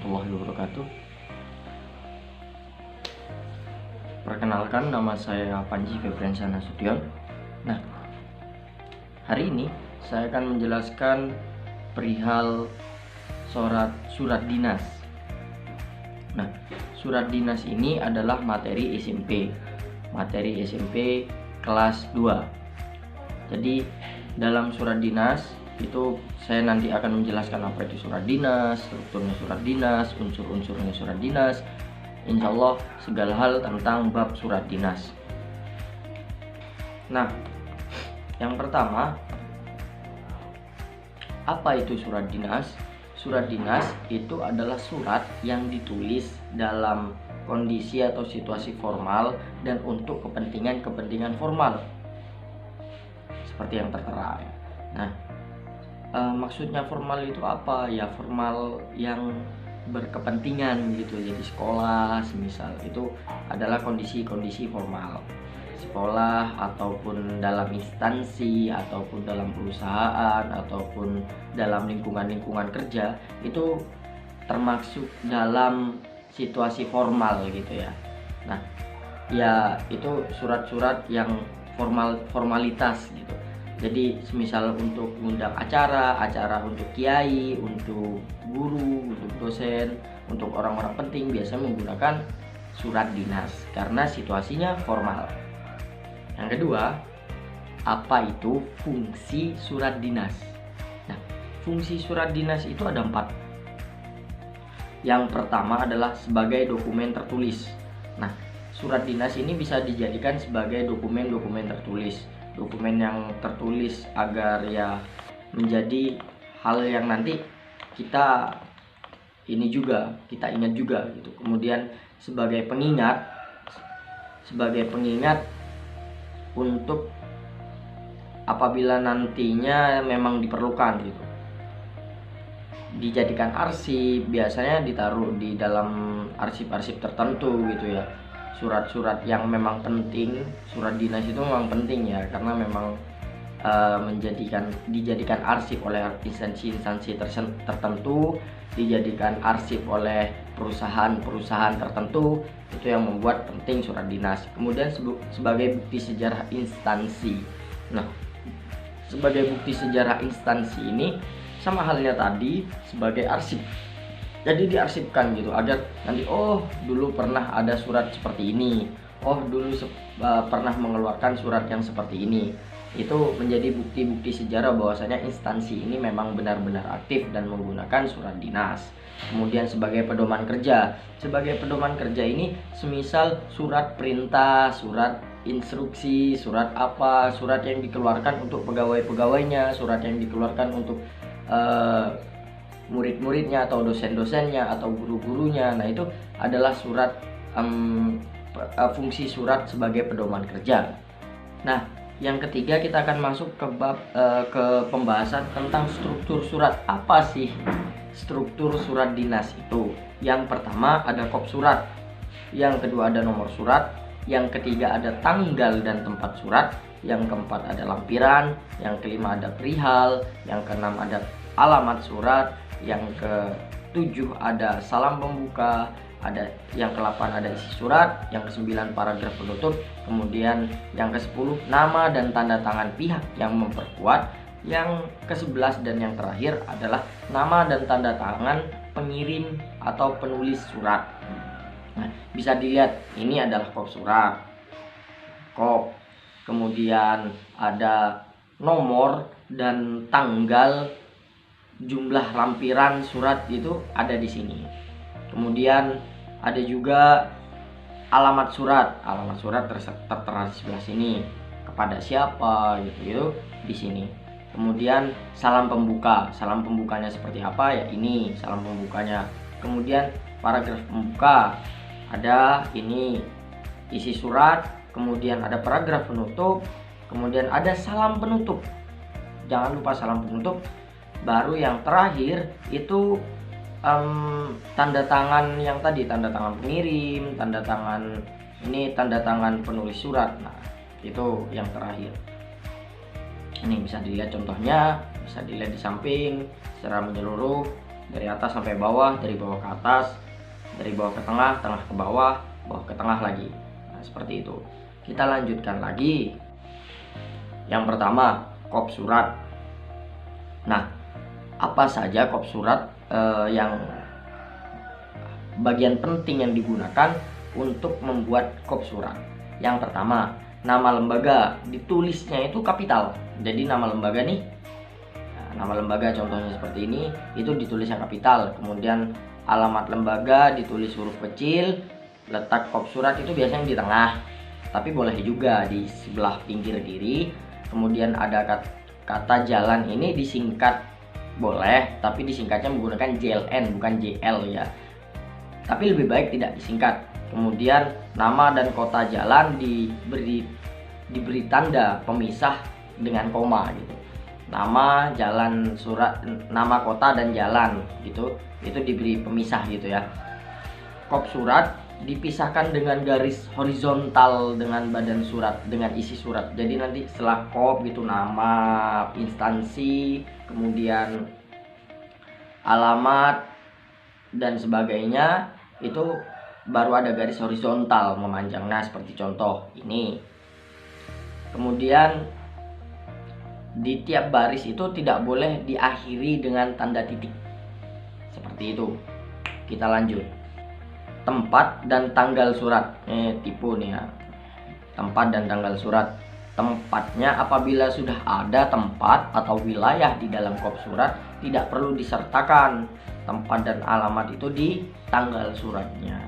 warahmatullahi wabarakatuh. Perkenalkan, nama saya Panji Febriansyah Nasution. Nah, hari ini saya akan menjelaskan perihal surat dinas. Nah, surat dinas ini adalah materi SMP kelas 2. Jadi dalam surat dinas itu saya nanti akan menjelaskan apa itu surat dinas, strukturnya surat dinas, unsur-unsurnya surat dinas, insya Allah segala hal tentang bab surat dinas. Nah, yang pertama, apa itu surat dinas? Surat dinas itu adalah surat yang ditulis dalam kondisi atau situasi formal dan untuk kepentingan formal, seperti yang tertera. Nah, maksudnya formal itu apa? Ya formal yang berkepentingan gitu. Jadi sekolah semisal itu adalah kondisi formal. Sekolah ataupun dalam instansi ataupun dalam perusahaan ataupun dalam lingkungan keja itu termasuk dalam situasi formal gitu ya. Nah, ya itu surat-surat yang formalitas gitu. Jadi semisal untuk mengundang acara untuk kiai, untuk guru, untuk dosen, untuk orang-orang penting biasanya menggunakan surat dinas karena situasinya formal. Yang kedua, apa itu fungsi surat dinas? Nah, fungsi surat dinas itu ada 4. Yang pertama adalah sebagai dokumen tertulis. Nah, surat dinas ini bisa dijadikan sebagai dokumen tertulis. Dokumen yang tertulis agar ya menjadi hal yang nanti kita ingat juga gitu. Kemudian sebagai pengingat untuk apabila nantinya memang diperlukan gitu. Dijadikan arsip, biasanya ditaruh di dalam arsip-arsip tertentu gitu ya. Surat-surat yang memang penting, surat dinas itu memang penting ya, karena memang dijadikan arsip oleh instansi tertentu, dijadikan arsip oleh perusahaan tertentu, itu yang membuat penting surat dinas. Kemudian sebagai bukti sejarah instansi. Nah, sebagai bukti sejarah instansi ini sama halnya tadi sebagai arsip. Jadi diarsipkan gitu agar nanti dulu pernah ada surat seperti ini, dulu pernah mengeluarkan surat yang seperti ini. Itu menjadi bukti sejarah bahwasanya instansi ini memang benar-benar aktif dan menggunakan surat dinas. Kemudian sebagai pedoman kerja. Sebagai pedoman kerja ini semisal surat perintah, surat instruksi, surat yang dikeluarkan untuk pegawai-pegawainya, surat yang dikeluarkan untuk murid-muridnya atau dosen-dosennya atau guru-gurunya. Nah, itu adalah fungsi surat sebagai pedoman kerja. Nah, yang ketiga kita akan masuk ke pembahasan tentang struktur surat. Apa sih struktur surat dinas itu? Yang pertama ada kop surat, yang kedua ada nomor surat, yang ketiga ada tanggal dan tempat surat, yang keempat ada lampiran, yang kelima ada perihal, yang keenam ada alamat surat, yang ke-7 ada salam pembuka, yang ke-8 ada isi surat, yang ke-9 paragraf penutup, kemudian yang ke-10 nama dan tanda tangan pihak yang memperkuat, yang ke-11 dan yang terakhir adalah nama dan tanda tangan pengirim atau penulis surat. Nah, bisa dilihat ini adalah kop surat, kemudian ada nomor dan tanggal, jumlah lampiran surat itu ada di sini. Kemudian ada juga alamat surat tertera di sebelah sini, kepada siapa gitu di sini. Kemudian salam pembukanya seperti apa ya, ini salam pembukanya. Kemudian paragraf pembuka ada ini isi surat, kemudian ada paragraf penutup, kemudian ada salam penutup. Jangan lupa salam penutup. Baru yang terakhir itu tanda tangan yang tadi, tanda tangan pengirim, tanda tangan penulis surat. Nah, itu yang terakhir. Ini bisa dilihat contohnya, bisa dilihat di samping secara menyeluruh. dari atas sampai bawah, dari bawah ke atas, dari bawah ke tengah, tengah ke bawah ke tengah lagi. Nah, seperti itu. Kita lanjutkan lagi. Yang pertama, kop surat. Nah, apa saja kop surat yang bagian penting yang digunakan untuk membuat kop surat? Yang pertama, nama lembaga ditulisnya itu kapital. Jadi nama lembaga nih, nama lembaga contohnya seperti ini, itu ditulisnya kapital. Kemudian alamat lembaga ditulis huruf kecil. Letak kop surat itu biasanya di tengah, tapi boleh juga di sebelah pinggir kiri. Kemudian ada kata jalan ini disingkat boleh, tapi disingkatnya menggunakan JLN bukan JL ya. Tapi lebih baik tidak disingkat. Kemudian nama dan kota jalan diberi tanda pemisah dengan koma gitu. Nama, jalan, surat, nama kota dan jalan gitu. Itu diberi pemisah gitu ya. Kop surat dipisahkan dengan garis horizontal dengan badan surat, dengan isi surat. Jadi nanti setelah kop gitu, nama instansi, kemudian alamat dan sebagainya, itu baru ada garis horizontal memanjang. Nah, seperti contoh ini. Kemudian di tiap baris itu tidak boleh diakhiri dengan tanda titik. Seperti itu. Kita lanjut. Tempat dan tanggal surat. Tipu nih ya. Tempat dan tanggal surat. Tempatnya apabila sudah ada tempat atau wilayah di dalam kop surat, tidak perlu disertakan tempat dan alamat itu di tanggal suratnya.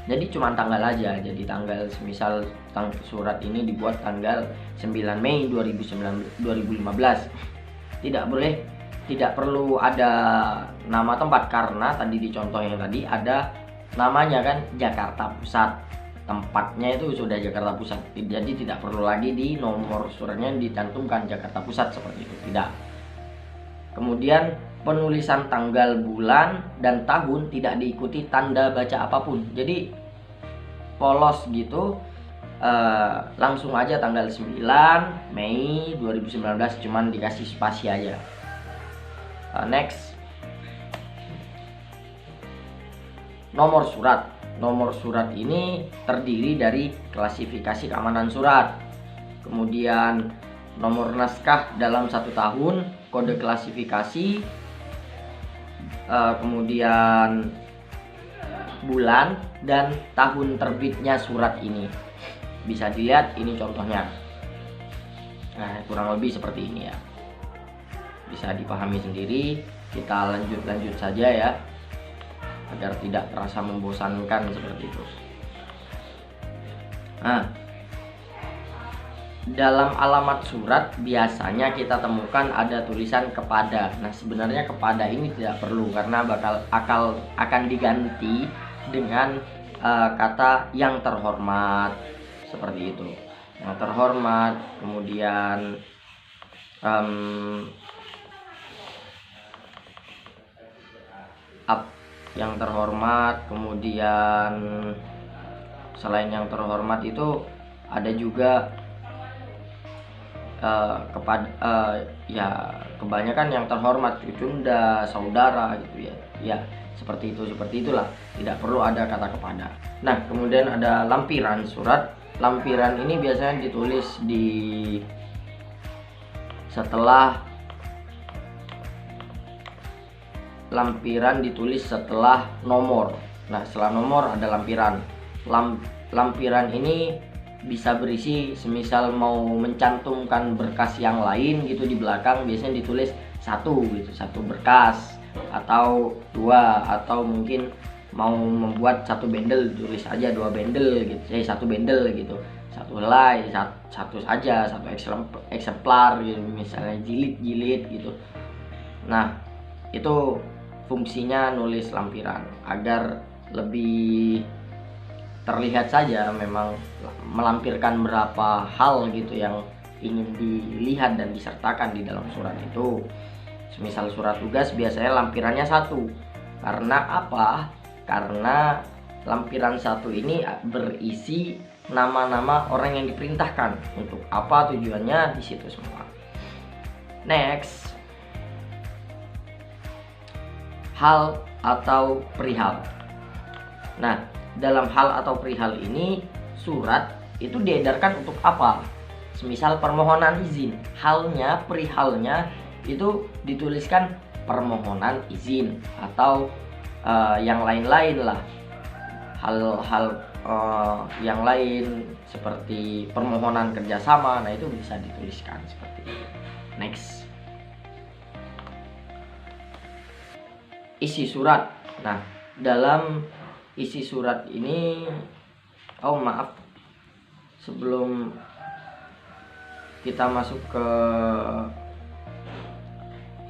Jadi cuma tanggal aja. Jadi tanggal, semisal surat ini dibuat tanggal 9 Mei 2015. Tidak perlu ada nama tempat, karena tadi di contoh yang tadi ada namanya kan, Jakarta Pusat. Tempatnya itu sudah Jakarta Pusat. Jadi tidak perlu lagi di nomor suratnya dicantumkan Jakarta Pusat seperti itu, tidak. Kemudian penulisan tanggal, bulan, dan tahun tidak diikuti tanda baca apapun. Jadi polos gitu, langsung aja tanggal 9 Mei 2019, cuman dikasih spasi aja. Next, nomor surat. Nomor surat ini terdiri dari klasifikasi keamanan surat, kemudian nomor naskah dalam 1 tahun, kode klasifikasi, kemudian bulan dan tahun terbitnya surat ini. Bisa dilihat ini contohnya. Nah, kurang lebih seperti ini ya. Bisa dipahami sendiri. Kita lanjut saja ya, agar tidak terasa membosankan seperti itu. Nah, dalam alamat surat biasanya kita temukan ada tulisan kepada. Nah, sebenarnya kepada ini tidak perlu, karena akan diganti dengan kata yang terhormat seperti itu. Yang terhormat, kemudian yang terhormat, kemudian selain yang terhormat itu ada juga ya kebanyakan yang terhormat, cucunda, saudara gitu ya. Ya, seperti itulah. Tidak perlu ada kata kepada. Nah, kemudian ada lampiran surat. Lampiran ini biasanya ditulis lampiran ditulis setelah nomor. Nah, setelah nomor ada lampiran. Lampiran ini bisa berisi, semisal mau mencantumkan berkas yang lain gitu di belakang, biasanya ditulis 1 gitu, 1 berkas atau 2, atau mungkin mau membuat 1 bendel tulis aja 2 bendel gitu. 1 bendel gitu. 1 helai, 1 saja, 1 eksemplar gitu, misalnya jilid gitu. Nah, itu fungsinya nulis lampiran agar lebih terlihat saja, memang melampirkan berapa hal gitu yang ingin dilihat dan disertakan di dalam surat itu. Semisal surat tugas biasanya lampirannya 1. Karena apa? Karena lampiran 1 ini berisi nama-nama orang yang diperintahkan, untuk apa tujuannya di situ semua. Next, hal atau perihal. Nah, dalam hal atau perihal ini surat itu diedarkan untuk apa? Semisal permohonan izin, halnya, perihalnya itu dituliskan permohonan izin atau yang lain-lain lah. Hal-hal yang lain seperti permohonan kerjasama, nah itu bisa dituliskan seperti itu. Next, isi surat. Nah, dalam isi surat ini, sebelum kita masuk ke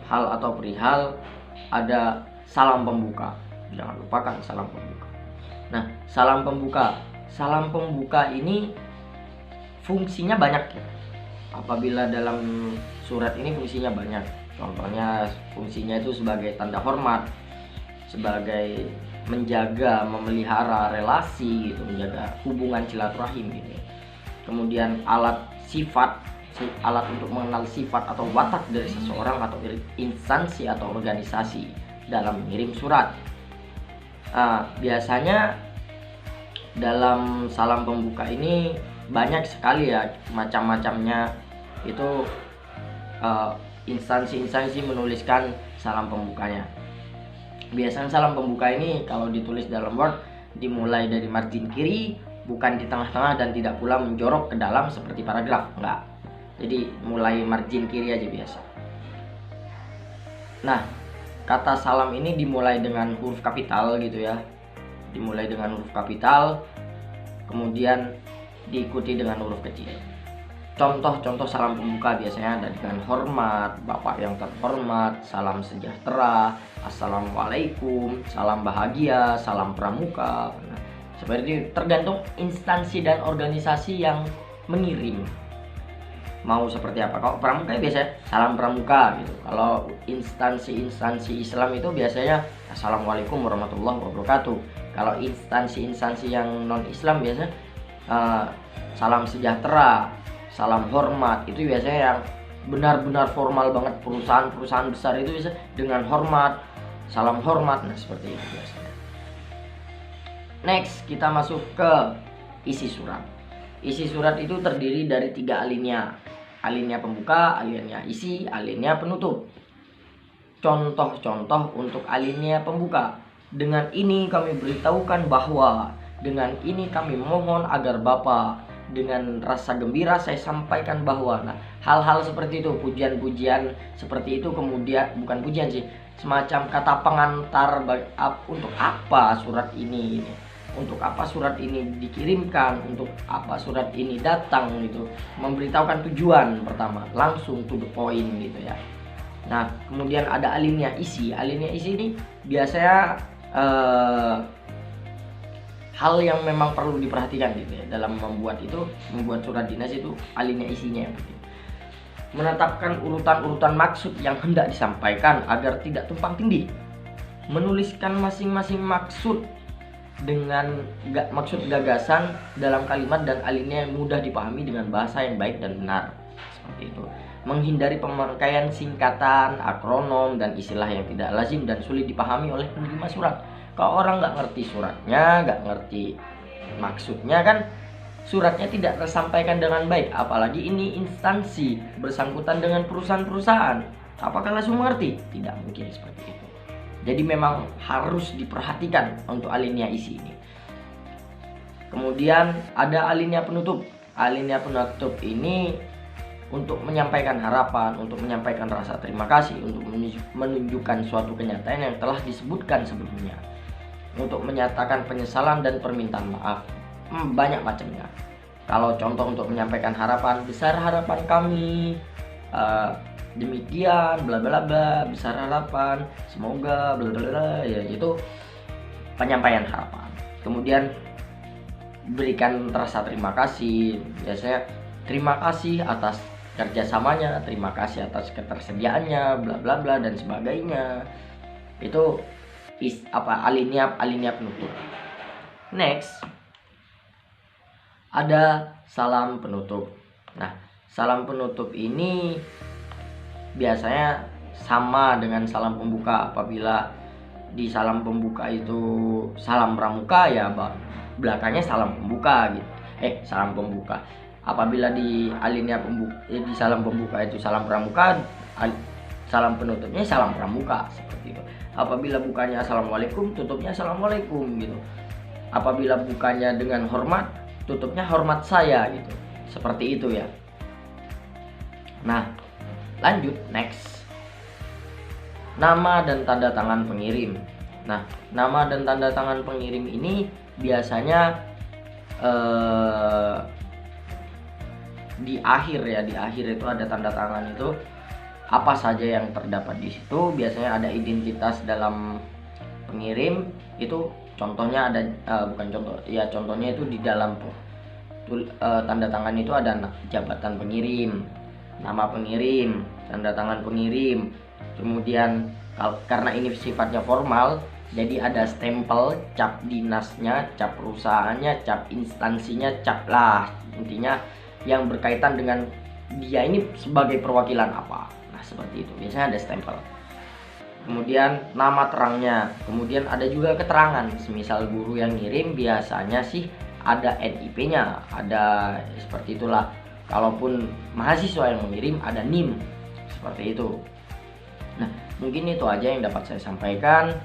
hal atau perihal, ada salam pembuka. Jangan lupakan salam pembuka. Nah, salam pembuka ini fungsinya banyak ya. Apabila dalam surat ini fungsinya banyak. Contohnya fungsinya itu sebagai tanda hormat, sebagai menjaga, memelihara relasi gitu, menjaga hubungan silaturahim gitu. Kemudian alat untuk mengenal sifat atau watak dari seseorang atau instansi atau organisasi dalam mengirim surat. Biasanya dalam salam pembuka ini banyak sekali ya macam-macamnya. Itu instansi-instansi menuliskan salam pembukanya. Biasanya salam pembuka ini kalau ditulis dalam Word dimulai dari margin kiri, bukan di tengah-tengah dan tidak pula menjorok ke dalam seperti paragraf, enggak. Jadi mulai margin kiri aja biasa. Nah, kata salam ini dimulai dengan huruf kapital gitu ya. Dimulai dengan huruf kapital, kemudian diikuti dengan huruf kecil. Contoh-contoh salam pembuka biasanya ada dengan hormat, Bapak yang terhormat, salam sejahtera, assalamualaikum, salam bahagia, salam pramuka. Nah, seperti itu tergantung instansi dan organisasi yang mengirim mau seperti apa. Kalau pramuka biasanya salam pramuka gitu. Kalau instansi-instansi Islam itu biasanya assalamualaikum warahmatullahi wabarakatuh. Kalau instansi-instansi yang non Islam biasanya salam sejahtera, salam hormat. Itu biasanya yang benar-benar formal banget. Perusahaan-perusahaan besar itu bisa dengan hormat, salam hormat. Nah, seperti itu biasanya. Next, kita masuk ke isi surat. Isi surat itu terdiri dari 3 alinea. Alinea pembuka, alinea isi, alinea penutup. Contoh-contoh untuk alinea pembuka. Dengan ini kami beritahukan bahwa, dengan ini kami mohon agar Bapak, dengan rasa gembira saya sampaikan bahwa. Nah, hal-hal seperti itu, pujian-pujian seperti itu, kemudian bukan pujian sih, semacam kata pengantar untuk apa surat ini, untuk apa surat ini dikirimkan, untuk apa surat ini datang gitu. Memberitahukan tujuan pertama, langsung to the point gitu ya. Nah, kemudian ada alinea isi. Alinea isi ini biasanya hal yang memang perlu diperhatikan gitu ya dalam membuat surat dinas itu. Alinea isinya yang penting. Menetapkan urutan-urutan maksud yang hendak disampaikan agar tidak tumpang tindih. Menuliskan masing-masing maksud dengan maksud gagasan dalam kalimat dan alinea yang mudah dipahami dengan bahasa yang baik dan benar. Seperti itu. Menghindari pemakaian singkatan, akronom, dan istilah yang tidak lazim dan sulit dipahami oleh penerima surat. Kalau orang nggak ngerti suratnya, nggak ngerti maksudnya, kan suratnya tidak tersampaikan dengan baik. Apalagi ini instansi bersangkutan dengan perusahaan-perusahaan. Apakah langsung mengerti? Tidak mungkin seperti itu. Jadi memang harus diperhatikan untuk alinea isi ini. Kemudian ada alinea penutup. Alinea penutup ini untuk menyampaikan harapan, untuk menyampaikan rasa terima kasih, untuk menunjukkan suatu kenyataan yang telah disebutkan sebelumnya, untuk menyatakan penyesalan dan permintaan maaf. Banyak macamnya. Kalau contoh untuk menyampaikan harapan, besar harapan kami, demikian bla bla bla, besar harapan, semoga bla bla bla, ya itu penyampaian harapan. Kemudian berikan rasa terima kasih, biasanya terima kasih atas kerjasamanya, terima kasih atas ketersediaannya, bla bla bla dan sebagainya. Itu alinea penutup. Next, ada salam penutup. Nah, salam penutup ini biasanya sama dengan salam pembuka. Apabila di salam pembuka itu salam pramuka, ya belakangnya salam pembuka gitu. Salam pembuka. Apabila di alinea di salam pembuka itu salam pramuka, salam penutupnya salam pramuka, seperti itu. Apabila bukanya assalamualaikum, tutupnya assalamualaikum gitu. Apabila bukanya dengan hormat, tutupnya hormat saya gitu. Seperti itu ya. Nah, lanjut next. Nama dan tanda tangan pengirim. Nah, nama dan tanda tangan pengirim ini biasanya di akhir ya, di akhir itu ada tanda tangan itu apa saja yang terdapat di situ. Biasanya ada identitas dalam pengirim itu, contohnya ada bukan contoh ya, contohnya itu di dalam tanda tangan itu ada jabatan pengirim, nama pengirim, tanda tangan pengirim. Kemudian karena ini sifatnya formal, jadi ada stempel, cap dinasnya, cap perusahaannya, cap instansinya, cap lah intinya yang berkaitan dengan dia ini sebagai perwakilan apa. Nah, seperti itu. Biasanya ada stempel. Kemudian nama terangnya. Kemudian ada juga keterangan. Semisal guru yang ngirim biasanya sih ada NIP-nya, ada seperti itulah. Kalaupun mahasiswa yang mengirim ada NIM. Seperti itu. Nah, mungkin itu aja yang dapat saya sampaikan.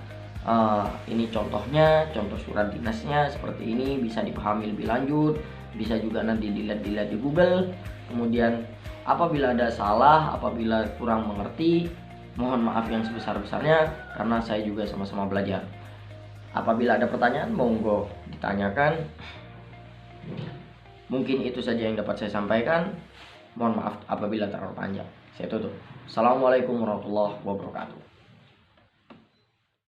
Ini contohnya, contoh surat dinasnya seperti ini, bisa dipahami lebih lanjut, bisa juga nanti dilihat di Google. Kemudian apabila ada salah, apabila kurang mengerti, mohon maaf yang sebesar-besarnya karena saya juga sama-sama belajar. Apabila ada pertanyaan, monggo ditanyakan. Mungkin itu saja yang dapat saya sampaikan. Mohon maaf apabila terlalu panjang. Saya tutup. Assalamualaikum warahmatullahi wabarakatuh.